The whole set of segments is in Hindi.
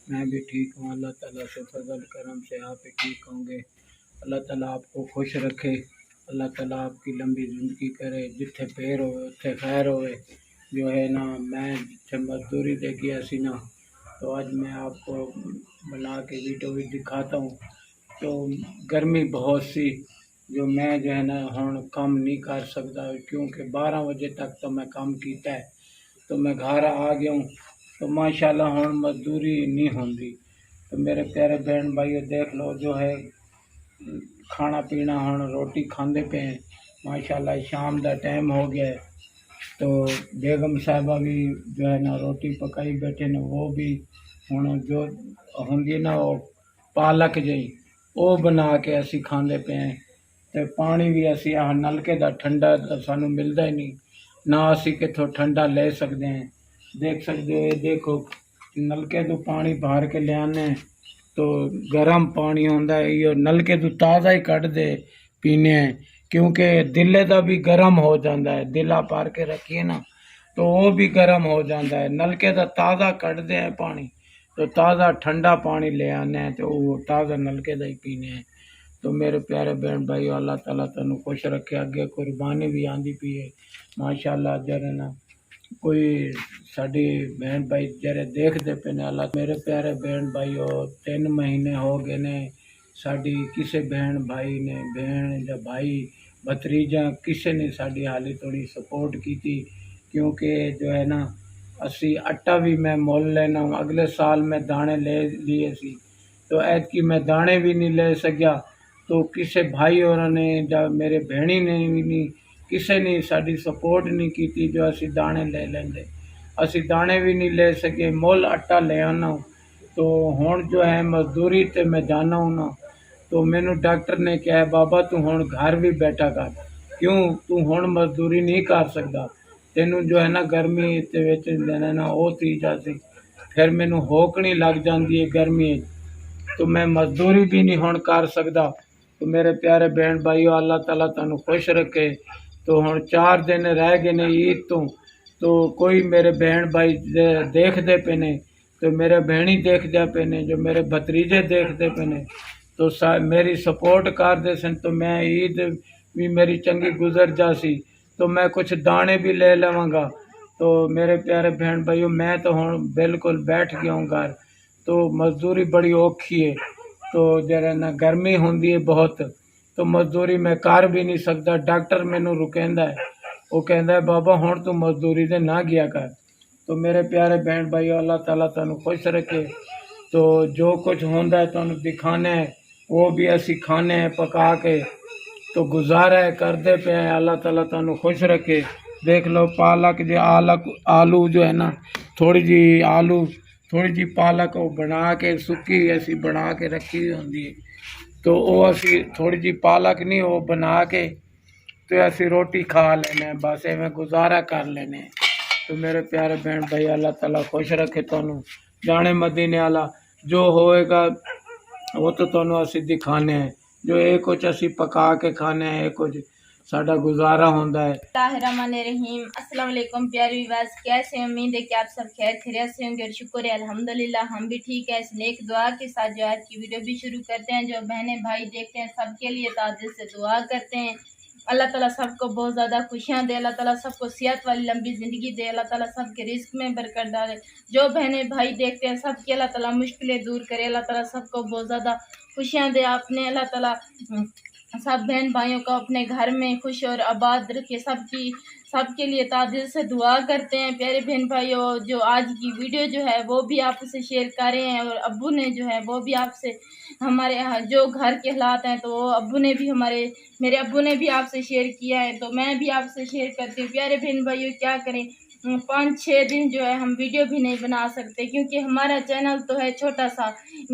मैं भी ठीक हूँ। अल्लाह ताला से फजल करम से आप भी ठीक होंगे। अल्लाह ताला आपको खुश रखे। अल्लाह ताला आपकी लंबी ज़िंदगी करे। जिथे पैर होए उत्थे खैर होए। जो है ना, मैं जिथे मजदूरी दे गया सी ना, तो आज मैं आपको बना के वीडियो भी दिखाता हूँ। तो गर्मी बहुत सी, जो मैं जो है ना हुण काम नहीं कर सकता, क्योंकि 12 बजे तक तो मैं काम किया है। तो मैं घर आ गया हूँ। तो माशाल्लाह हुण मजदूरी नहीं होंदी। तो मेरे प्यारे बहन भाइयों देख लो, जो है खाना पीना हुण रोटी खांदे पे हैं। माशाल्लाह शाम का टाइम हो गया है। तो बेगम साहिबा भी जो है ना रोटी पकाई बैठे ने। वो भी हुण जो होंगी ना वो पालक जी वो बना के असी खांदे पे हैं। तो पानी भी असी आह नलके का ठंडा तो सानू मिलता ही नहीं ना, असी कितों ठंडा ले सकते हैं। देख सकते हो, ये देखो नलके तो पानी भर के ले आने, तो गर्म पानी होंदा है। ये नलके तो ताज़ा ही कट दे पीने हैं, क्योंकि दिले का भी गर्म हो जाता है। दिला भर के रखिए ना तो वो भी गर्म हो जाता है। नलके का ताज़ा कटते हैं पानी, तो ताज़ा ठंडा पानी ले आने हैं, तो वो ताज़ा नलके का ही पीने हैं। तो मेरे प्यारे बहन भाई, अल्लाह ताला तैनू खुश रखे। अगे कुर्बानी भी आंदी पी है माशाल्लाह। जरे ना कोई साड़ी बहन भाई जरे देखते पे ने, अल्लाह मेरे प्यारे बहन भाईओ 3 महीने हो गए ने साड़ी किसी बहन भाई ने, बहन या भाई भतरीजा किसी ने साड़ी हाली थोड़ी सपोर्ट की थी। क्योंकि जो है ना असी आटा भी मैं मोल लेना हूँ। अगले साल मैं दाने ले लिए सी, तो ऐतकी मैं दाने भी नहीं ले सकिया। तो किसी भाई और ने या मेरे भैणी ने भी नहीं, किसी ने साड़ी सपोर्ट नहीं की थी जो असी दाने ले लेंगे। असी दाने भी नहीं ले सके, मोल आटा ले आना। तो हुण जो है मजदूरी ते मैं जाना हूँ ना, तो मैनू डॉक्टर ने कहा है बाबा तू हुण घर भी बैठा कर, क्यों तू हुण मजदूरी नहीं कर सकता। तेनू जो है ना गर्मी ते विच लेना ना वो थी जाती, फिर मैनू होकनी लग जाती है गर्मी। तो मैं मजदूरी भी नहीं हुण कर सकता। तो मेरे प्यारे बहन भाईओ अल्लाह ताला तुहानू खुश रखे। तो हुण 4 दिन रह गए ने ईद तो कोई मेरे बहन भाई देखते पे ने, तो मेरे बहनी देखते पे ने, जो मेरे भतरीजे देखते पे ने, तो मेरी सपोर्ट करते सन। तो मैं ईद भी मेरी चंगी गुजर जासी, तो मैं कुछ दाने भी ले लवांगा। तो मेरे प्यारे बहन भाईओ मैं तो हुण बिल्कुल बैठ गया हूँ घर। तो मजदूरी बड़ी औखी है। तो जरा ना गर्मी होंदी है बहुत, तो मजदूरी मैं कर भी नहीं सकता। डॉक्टर मैनू रुकेंदा है, वो कहता है बाबा हुण तू मजदूरी ते ना गया कर। तो मेरे प्यारे बहन भाई अल्लाह ताला तुहानू खुश रखे। तो जो कुछ होंदा है तुहानू दिखाना है, वो भी असी खाने हैं पका के। तो गुजारा है करते पे हैं। अल्लाह ताला तुहानू खुश रखे। देख लो पालक जो आलू जो है ना, थोड़ी जी आलू थोड़ी जी पालक वो बना के सुक्की असी बना के रखी हुई होंदी है। तो वो असी थोड़ी जी पालक नहीं वो बना के तो असी रोटी खा लेने, बस एवं गुजारा कर लेने। तो मेरे प्यारे बहन भाई अल्लाह ताला खुश रखे तुहानू। जाने मदीने वाला जो होएगा वो तो तुहानू असी दिखाने हैं। जो ये कुछ असी पका के खाने हैं, कुछ साडा गुजारा होंदा है। रहीम अस्सलाम वालेकुम प्यारे विवास, कैसे हैं? उम्मीद है कि आप सब खैर खैरियत से होंगे और शुक्र है अल्हम्दुलिल्लाह हम भी ठीक है। इस नेक दुआ के साथ जो आज की वीडियो भी शुरू करते हैं। जो बहनें भाई देखते हैं सबके लिए तादिल से दुआ करते हैं। अल्लाह ताला सबको बहुत ज़्यादा खुशियाँ दे, अल्लाह ताला सबको सेहत वाली लंबी ज़िंदगी दे, अल्लाह ताला सबके रिस्क में बरकत डाले। जो बहनें भाई देखते हैं सबकी अल्लाह ताला मुश्किलें दूर करे, अल्लाह ताला सबको बहुत ज़्यादा खुशियाँ दे। आपने अल्लाह ताला सब बहन भाइयों को अपने घर में खुश और आबाद रखे। सबके लिए तादिल से दुआ करते हैं। प्यारे बहन भाइयों, जो आज की वीडियो जो है वो भी आपसे शेयर कर रहे हैं, और अब्बू ने जो है वो भी आपसे हमारे यहाँ जो घर के हालात हैं, तो वो अब्बू ने भी मेरे अब्बू ने भी आपसे शेयर किया है, तो मैं भी आपसे शेयर करती हूँ। प्यारे बहन भाइयों, क्या करें, 5-6 दिन जो है हम वीडियो भी नहीं बना सकते, क्योंकि हमारा चैनल तो है छोटा सा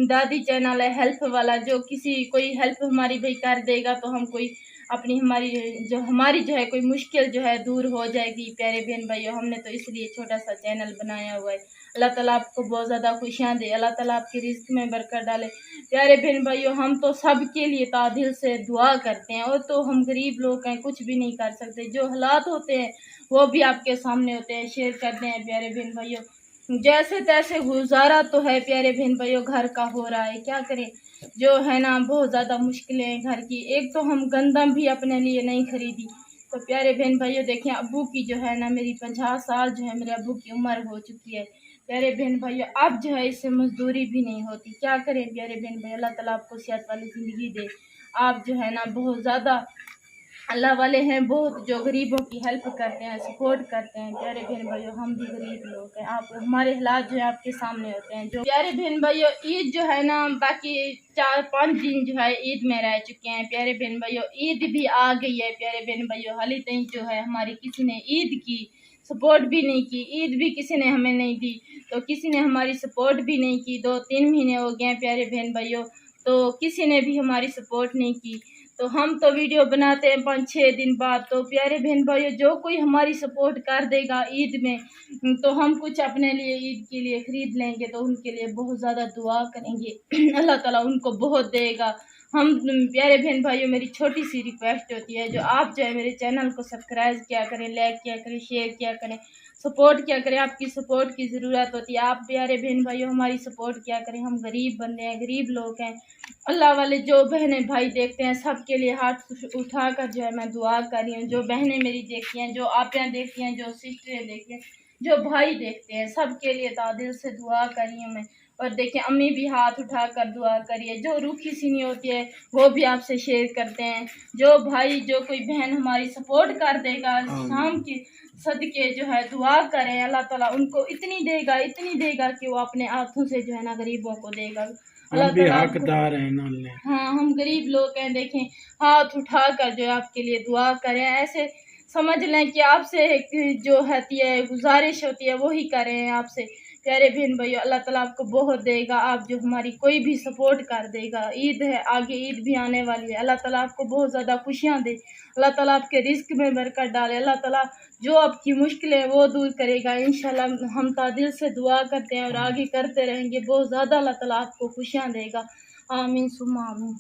दादी चैनल है, हेल्प वाला। जो किसी कोई हेल्प हमारी भाई कर देगा तो हम कोई अपनी हमारी जो है कोई मुश्किल जो है दूर हो जाएगी। प्यारे बहन भाइयों, हमने तो इसलिए छोटा सा चैनल बनाया हुआ है। अल्लाह ताला आपको बहुत ज़्यादा खुशियाँ दे, अल्लाह ताला आपकी रिस्क में बरकत डाले। प्यारे बहन भाइयों, हम तो सबके लिए तादिल से दुआ करते हैं, और तो हम गरीब लोग हैं, कुछ भी नहीं कर सकते। जो हालात होते हैं वो भी आपके सामने होते हैं, शेयर करते हैं। प्यारे बहन भाइयों, जैसे तैसे गुजारा तो है प्यारे बहन भाइयों, घर का हो रहा है, क्या करें। जो है ना बहुत ज़्यादा मुश्किलें हैं घर की। एक तो हम गंदम भी अपने लिए नहीं खरीदी। तो प्यारे बहन भाइयों देखें, अब्बू की जो है ना, मेरी 50 साल जो है मेरे अब्बू की उम्र हो चुकी है प्यारे बहन भाइयों। अब जो है इससे मजदूरी भी नहीं होती, क्या करें प्यारे बहन भाई। अल्लाह ताला आपको सेहत वाली ज़िंदगी दे। आप जो है ना बहुत ज़्यादा अल्लाह वाले हैं, बहुत जो गरीबों की हेल्प करते हैं, सपोर्ट करते हैं प्यारे बहन भाइयों। हम भी गरीब लोग हैं, आप हमारे हालात जो है आपके सामने होते हैं। जो प्यारे बहन भाइयों ईद जो है ना, बाकी 4-5 दिन जो है ईद में रह चुके हैं प्यारे बहन भाइयों। ईद भी आ गई है प्यारे बहन भाइयों। हाल ही तक जो है हमारी किसी ने ईद की सपोर्ट भी नहीं की, ईद भी किसी ने हमें नहीं दी, तो किसी ने हमारी सपोर्ट भी नहीं की। 2-3 महीने हो गए हैं प्यारे बहन भाइयों, तो किसी ने भी हमारी सपोर्ट नहीं की। तो हम तो वीडियो बनाते हैं 5-6 दिन बाद। तो प्यारे बहन भाइयों जो कोई हमारी सपोर्ट कर देगा ईद में, तो हम कुछ अपने लिए ईद के लिए ख़रीद लेंगे, तो उनके लिए बहुत ज़्यादा दुआ करेंगे अल्लाह ताला उनको बहुत देगा। हम प्यारे बहन भाइयों मेरी छोटी सी रिक्वेस्ट होती है, जो आप जो है मेरे चैनल को सब्सक्राइब किया करें, लाइक किया करें, शेयर किया करें, सपोर्ट किया करें। आपकी सपोर्ट की ज़रूरत होती है। आप प्यारे बहन भाइयों हमारी सपोर्ट किया करें। हम गरीब बंदे हैं, गरीब लोग हैं। अल्लाह वाले जो बहनें भाई देखते हैं सबके लिए हाथ उठाकर जो है मैं दुआ कर रही हूँ। जो बहनें मेरी देखती हैं, जो आपियाँ देखती हैं, जो सिस्टरें देखती हैं, जो भाई देखते हैं, सबके लिए दिल से दुआ कर रही हूँ मैं। और देखिए अम्मी भी हाथ उठाकर दुआ करिए। जो रूखी सीनी होती है वो भी आपसे शेयर करते हैं। जो भाई जो कोई बहन हमारी सपोर्ट कर देगा, शाम की सदके जो है दुआ करें, अल्लाह ताला उनको इतनी देगा कि वो अपने हाथों से जो है ना गरीबों को देगा। हम भी हकदार हैं ना। हाँ हम गरीब लोग हैं। देखें हाथ उठाकर जो है आपके लिए दुआ करें, ऐसे समझ लें कि आपसे जो होती है गुजारिश होती है वही करें आपसे प्यारे बहन भैया। अल्लाह ताला आपको बहुत देगा। आप जो हमारी कोई भी सपोर्ट कर देगा। ईद है, आगे ईद भी आने वाली है। अल्लाह ताला आपको बहुत ज़्यादा खुशियाँ दे। अल्लाह ताला आपके रिस्क में बरकत डाले। अल्लाह ताला जो आपकी मुश्किलें हैं वो दूर करेगा इंशाल्लाह। हम दिल से दुआ करते हैं और आगे करते रहेंगे। बहुत ज़्यादा अल्लाह ताला आपको खुशियाँ देगा। आमीन सुम्मा आमीन।